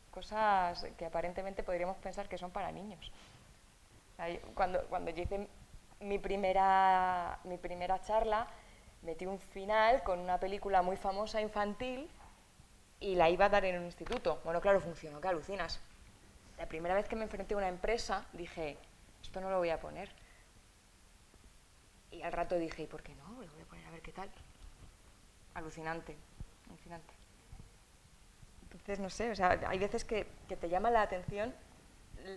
cosas que aparentemente podríamos pensar que son para niños. Cuando yo hice mi primera charla, metí un final con una película muy famosa infantil y la iba a dar en un instituto. Bueno, claro, funcionó, que alucinas. La primera vez que me enfrenté a una empresa dije... esto no lo voy a poner. Y al rato dije, ¿y por qué no? Lo voy a poner a ver qué tal. Alucinante, alucinante. Entonces, no sé, o sea, hay veces que te llama la atención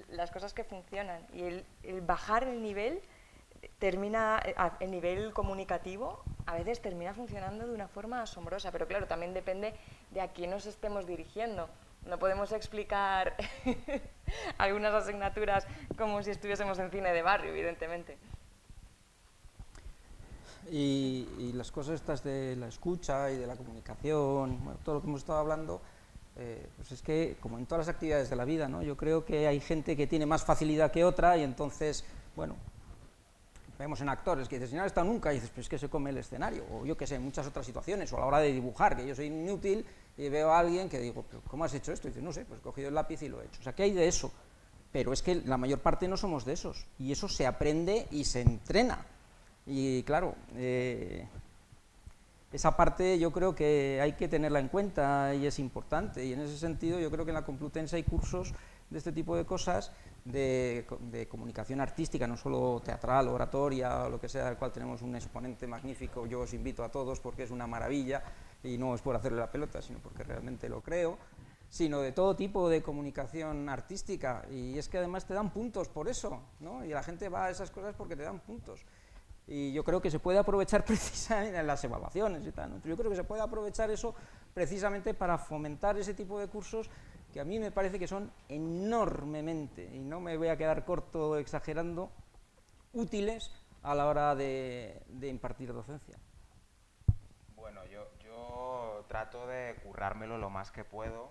las cosas que funcionan. Y el bajar el nivel, el nivel comunicativo, a veces termina funcionando de una forma asombrosa. Pero claro, también depende de a quién nos estemos dirigiendo. No podemos explicar algunas asignaturas como si estuviésemos en cine de barrio, evidentemente. y las cosas estas de la escucha y de la comunicación, bueno, todo lo que hemos estado hablando, pues es que, como en todas las actividades de la vida, ¿no? Yo creo que hay gente que tiene más facilidad que otra y entonces, bueno, vemos en actores que dices, si no han estado nunca, y dices, pues es que se come el escenario, o yo qué sé, en muchas otras situaciones, o a la hora de dibujar, que yo soy inútil y veo a alguien que digo, pero ¿cómo has hecho esto? Y dices, no sé, pues he cogido el lápiz y lo he hecho. O sea, que hay de eso, pero es que la mayor parte no somos de esos, y eso se aprende y se entrena. Y claro, esa parte yo creo que hay que tenerla en cuenta y es importante, y en ese sentido yo creo que en la Complutense hay cursos de este tipo de cosas, de comunicación artística, no solo teatral, oratoria, o lo que sea, del cual tenemos un exponente magnífico. Yo os invito a todos porque es una maravilla, y no es por hacerle la pelota, sino porque realmente lo creo, sino de todo tipo de comunicación artística, y es que además te dan puntos por eso, ¿no? Y la gente va a esas cosas porque te dan puntos. Y yo creo que se puede aprovechar precisamente en las evaluaciones y tal, ¿no? Yo creo que se puede aprovechar eso precisamente para fomentar ese tipo de cursos que a mí me parece que son enormemente, y no me voy a quedar corto exagerando, útiles a la hora de impartir docencia. Bueno, yo trato de currármelo lo más que puedo,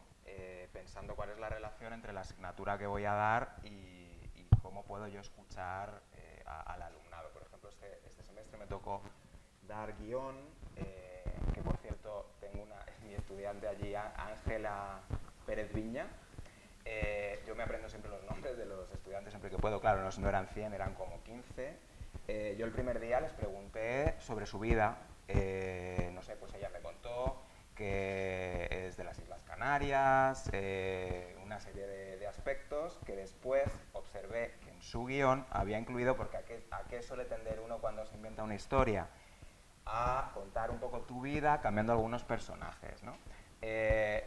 pensando cuál es la relación entre la asignatura que voy a dar y cómo puedo yo escuchar al alumnado. Por ejemplo, este semestre me tocó dar guión, que por cierto tengo mi estudiante allí, Ángela Pérez Viña. Yo me aprendo siempre los nombres de los estudiantes siempre que puedo, claro, no eran 100, eran como 15. Yo el primer día les pregunté sobre su vida, no sé, pues ella me contó que es de las Islas Canarias, una serie de aspectos que después observé que en su guión había incluido, porque ¿a qué suele tender uno cuando se inventa una historia? A contar un poco tu vida cambiando algunos personajes, ¿no?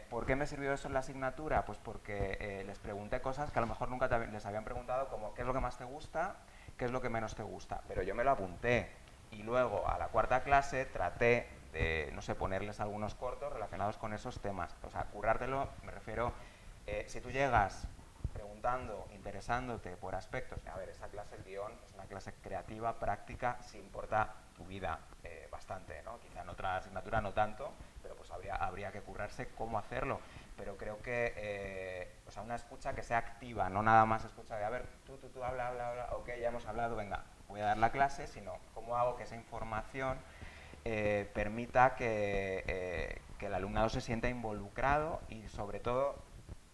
¿Por qué me sirvió eso en la asignatura? Pues porque les pregunté cosas que a lo mejor nunca les habían preguntado, como ¿qué es lo que más te gusta? ¿Qué es lo que menos te gusta? Pero yo me lo apunté, y luego a la cuarta clase traté de, no sé, ponerles algunos cortos relacionados con esos temas. O sea, currártelo, me refiero, si tú llegas preguntando, interesándote por aspectos, a ver, esa clase, el guión, es una clase creativa, práctica, si importa tu vida bastante, ¿no? Quizá en otra asignatura no tanto, pero pues habría que currarse cómo hacerlo. Pero creo que, o sea, una escucha que sea activa, no nada más escucha de, a ver, tú, habla, ok, ya hemos hablado, venga, voy a dar la clase, sino cómo hago que esa información permita que el alumnado se sienta involucrado y, sobre todo,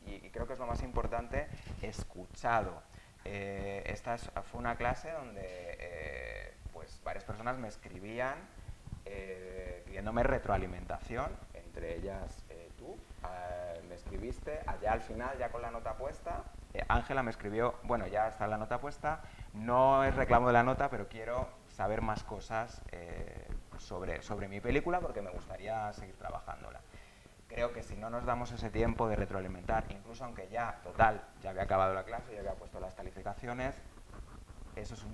y creo que es lo más importante, escuchado. Esta fue una clase donde pues varias personas me escribían pidiéndome retroalimentación, entre ellas tú, me escribiste allá al final, ya con la nota puesta. Ángela me escribió, bueno, ya está la nota puesta, no es reclamo de la nota, pero quiero saber más cosas sobre mi película porque me gustaría seguir trabajándola. Creo que si no nos damos ese tiempo de retroalimentar, incluso aunque ya, total, ya había acabado la clase, ya había puesto las calificaciones, eso es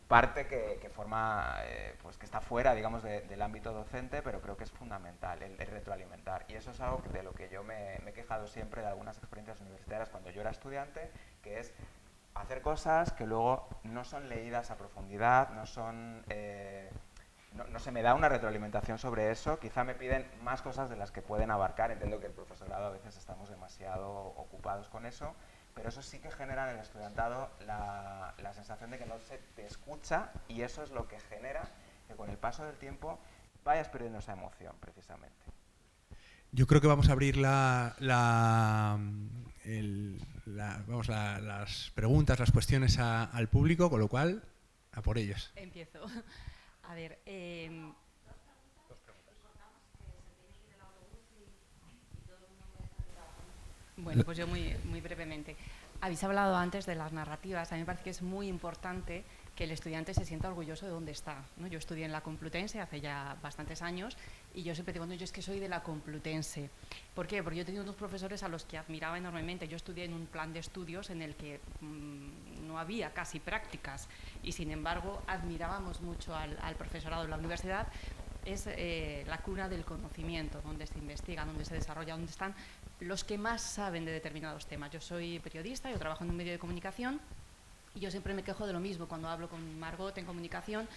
parte que forma, pues que está fuera, digamos, del ámbito docente, pero creo que es fundamental el retroalimentar. Y eso es algo de lo que yo me he quejado siempre de algunas experiencias universitarias cuando yo era estudiante, que es hacer cosas que luego no son leídas a profundidad, no son... No se me da una retroalimentación sobre eso, quizá me piden más cosas de las que pueden abarcar, entiendo que el profesorado a veces estamos demasiado ocupados con eso, pero eso sí que genera en el estudiantado la sensación de que no se te escucha, y eso es lo que genera que con el paso del tiempo vayas perdiendo esa emoción, precisamente. Yo creo que vamos a abrir las preguntas, las cuestiones al público, con lo cual, a por ellos. Empiezo. A ver, bueno, pues yo muy brevemente. Habéis hablado antes de las narrativas. A mí me parece que es muy importante que el estudiante se sienta orgulloso de dónde está, ¿no? Yo estudié en la Complutense hace ya bastantes años y yo siempre digo, no, yo es que soy de la Complutense. ¿Por qué? Porque yo he tenido unos profesores a los que admiraba enormemente. Yo estudié en un plan de estudios en el que no había casi prácticas y, sin embargo, admirábamos mucho al profesorado de la universidad. Es la cuna del conocimiento, donde se investiga, donde se desarrolla, donde están los que más saben de determinados temas. Yo soy periodista, yo trabajo en un medio de comunicación Y yo siempre me quejo de lo mismo cuando hablo con Margot en comunicación.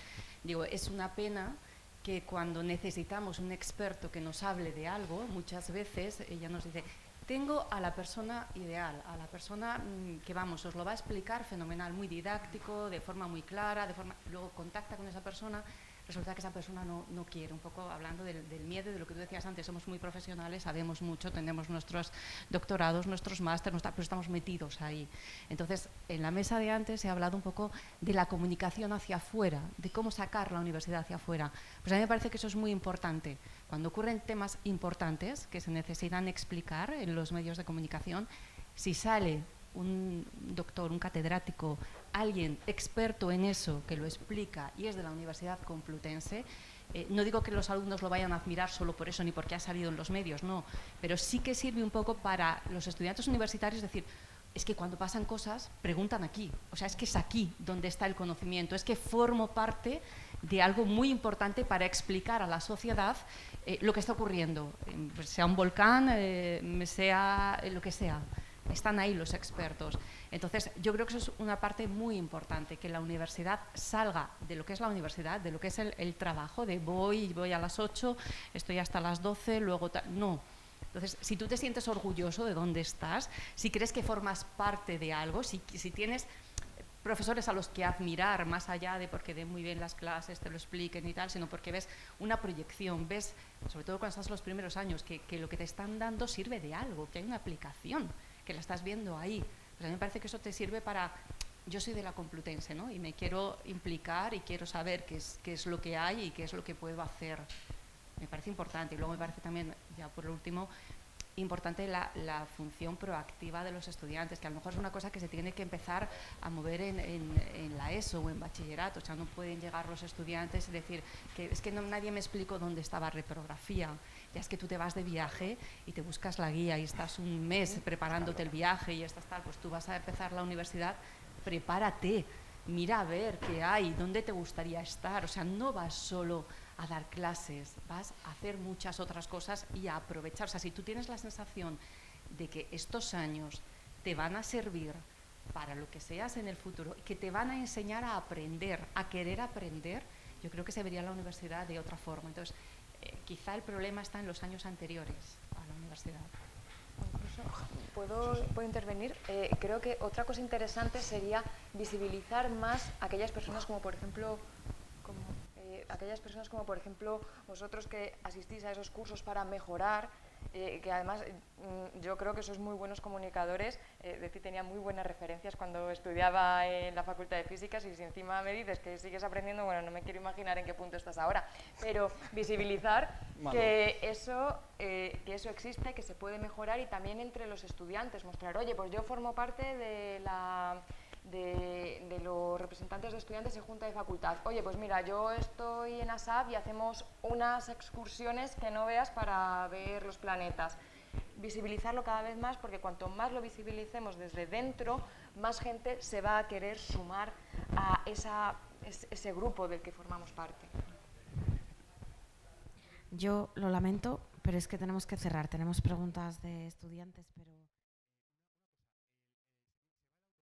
Digo, es una pena que cuando necesitamos un experto que nos hable de algo, muchas veces ella nos dice, tengo a la persona ideal, a la persona que, vamos, os lo va a explicar fenomenal, muy didáctico, de forma muy clara, luego contacta con esa persona, resulta que esa persona no quiere. Un poco hablando del miedo, de lo que tú decías antes, somos muy profesionales, sabemos mucho, tenemos nuestros doctorados, nuestros másteres, pero estamos metidos ahí. Entonces, en la mesa de antes se ha hablado un poco de la comunicación hacia afuera, de cómo sacar la universidad hacia afuera. Pues a mí me parece que eso es muy importante. Cuando ocurren temas importantes que se necesitan explicar en los medios de comunicación, si sale un doctor, un catedrático, alguien experto en eso que lo explica y es de la Universidad Complutense, no digo que los alumnos lo vayan a admirar solo por eso ni porque ha salido en los medios, no, pero sí que sirve un poco para los estudiantes universitarios decir, es que cuando pasan cosas preguntan aquí, o sea, es que es aquí donde está el conocimiento, es que formo parte de algo muy importante para explicar a la sociedad lo que está ocurriendo, sea un volcán, sea lo que sea. Están ahí los expertos. Entonces, yo creo que eso es una parte muy importante, que la universidad salga de lo que es la universidad, de lo que es el trabajo, de voy a las 8, estoy hasta las 12, luego no. Entonces, si tú te sientes orgulloso de dónde estás, si crees que formas parte de algo, si tienes profesores a los que admirar, más allá de porque den muy bien las clases, te lo expliquen y tal, sino porque ves una proyección, ves, sobre todo cuando estás en los primeros años, que lo que te están dando sirve de algo, que hay una aplicación, que la estás viendo ahí. Pues a mí me parece que eso te sirve para... Yo soy de la Complutense, ¿no? Y me quiero implicar y quiero saber qué es lo que hay y qué es lo que puedo hacer. Me parece importante. Y luego me parece también, ya por último, importante la función proactiva de los estudiantes, que a lo mejor es una cosa que se tiene que empezar a mover en la ESO o en bachillerato. O sea, no pueden llegar los estudiantes y decir que es que nadie me explicó dónde estaba reprografía. Ya es que tú te vas de viaje y te buscas la guía y estás un mes preparándote el viaje y estás tal, pues tú vas a empezar la universidad, prepárate, mira a ver qué hay, dónde te gustaría estar. O sea, no vas solo a dar clases, vas a hacer muchas otras cosas y a aprovechar. O sea, si tú tienes la sensación de que estos años te van a servir para lo que seas en el futuro, que te van a enseñar a aprender, a querer aprender, yo creo que se vería la universidad de otra forma. Entonces, quizá el problema está en los años anteriores a la universidad. Incluso, ¿puedo intervenir? Creo que otra cosa interesante sería visibilizar más a aquellas personas como por ejemplo vosotros que asistís a esos cursos para mejorar, que además yo creo que sois muy buenos comunicadores. Decir, tenía muy buenas referencias cuando estudiaba en la Facultad de Físicas y si encima me dices que sigues aprendiendo, bueno, no me quiero imaginar en qué punto estás ahora, pero visibilizar que eso existe, que se puede mejorar y también entre los estudiantes, mostrar, oye, pues yo formo parte de los representantes de estudiantes en junta de facultad. Oye, pues mira, yo estoy en ASAP y hacemos unas excursiones que no veas para ver los planetas. Visibilizarlo cada vez más, porque cuanto más lo visibilicemos desde dentro, más gente se va a querer sumar a ese grupo del que formamos parte. Yo lo lamento, pero es que tenemos que cerrar. Tenemos preguntas de estudiantes, pero...